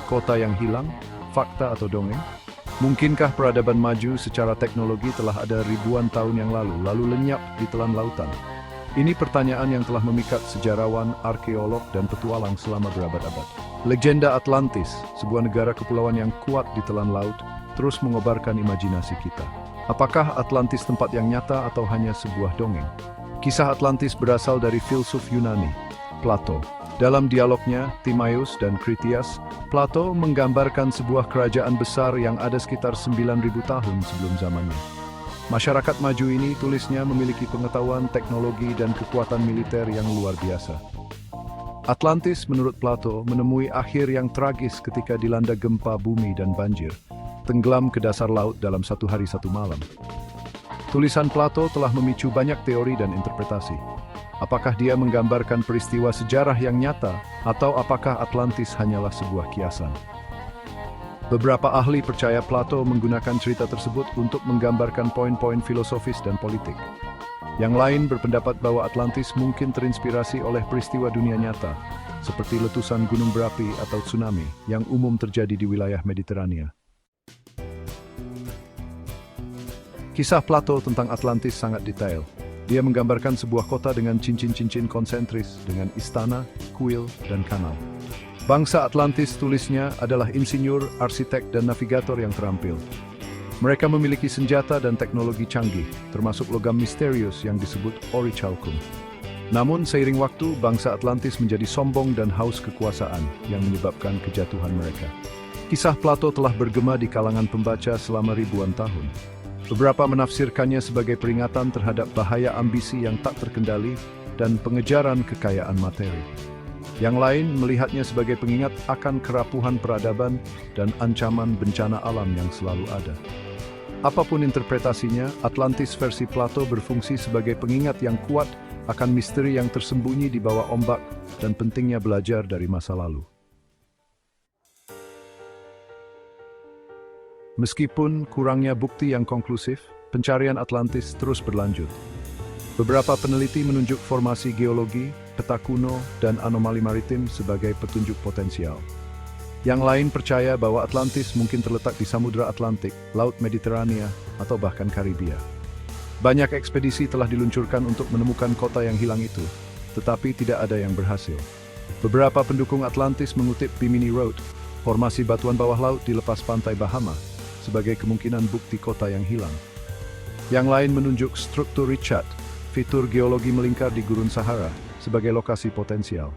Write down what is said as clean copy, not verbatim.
Kota yang hilang? Fakta atau dongeng? Mungkinkah peradaban maju secara teknologi telah ada ribuan tahun yang lalu lenyap di telan lautan? Ini pertanyaan yang telah memikat sejarawan, arkeolog, dan petualang selama berabad-abad. Legenda Atlantis, sebuah negara kepulauan yang kuat di telan laut, terus mengobarkan imajinasi kita. Apakah Atlantis tempat yang nyata atau hanya sebuah dongeng? Kisah Atlantis berasal dari filsuf Yunani, Plato. Dalam dialognya, Timaeus dan Critias, Plato menggambarkan sebuah kerajaan besar yang ada sekitar 9.000 tahun sebelum zamannya. Masyarakat maju ini, tulisnya, memiliki pengetahuan, teknologi, dan kekuatan militer yang luar biasa. Atlantis, menurut Plato, menemui akhir yang tragis ketika dilanda gempa bumi dan banjir, tenggelam ke dasar laut dalam satu hari satu malam. Tulisan Plato telah memicu banyak teori dan interpretasi. Apakah dia menggambarkan peristiwa sejarah yang nyata, atau apakah Atlantis hanyalah sebuah kiasan? Beberapa ahli percaya Plato menggunakan cerita tersebut untuk menggambarkan poin-poin filosofis dan politik. Yang lain berpendapat bahwa Atlantis mungkin terinspirasi oleh peristiwa dunia nyata, seperti letusan gunung berapi atau tsunami yang umum terjadi di wilayah Mediterania. Kisah Plato tentang Atlantis sangat detail. Dia menggambarkan sebuah kota dengan cincin-cincin konsentris, dengan istana, kuil, dan kanal. Bangsa Atlantis, tulisnya, adalah insinyur, arsitek, dan navigator yang terampil. Mereka memiliki senjata dan teknologi canggih, termasuk logam misterius yang disebut orichalcum. Namun, seiring waktu, bangsa Atlantis menjadi sombong dan haus kekuasaan yang menyebabkan kejatuhan mereka. Kisah Plato telah bergema di kalangan pembaca selama ribuan tahun. Beberapa menafsirkannya sebagai peringatan terhadap bahaya ambisi yang tak terkendali dan pengejaran kekayaan materi. Yang lain melihatnya sebagai pengingat akan kerapuhan peradaban dan ancaman bencana alam yang selalu ada. Apapun interpretasinya, Atlantis versi Plato berfungsi sebagai pengingat yang kuat akan misteri yang tersembunyi di bawah ombak dan pentingnya belajar dari masa lalu. Meskipun kurangnya bukti yang konklusif, pencarian Atlantis terus berlanjut. Beberapa peneliti menunjuk formasi geologi, peta kuno, dan anomali maritim sebagai petunjuk potensial. Yang lain percaya bahwa Atlantis mungkin terletak di Samudra Atlantik, Laut Mediterania, atau bahkan Karibia. Banyak ekspedisi telah diluncurkan untuk menemukan kota yang hilang itu, tetapi tidak ada yang berhasil. Beberapa pendukung Atlantis mengutip Bimini Road, formasi batuan bawah laut di lepas pantai Bahama, sebagai kemungkinan bukti kota yang hilang. Yang lain menunjuk struktur Richat, fitur geologi melingkar di Gurun Sahara, sebagai lokasi potensial.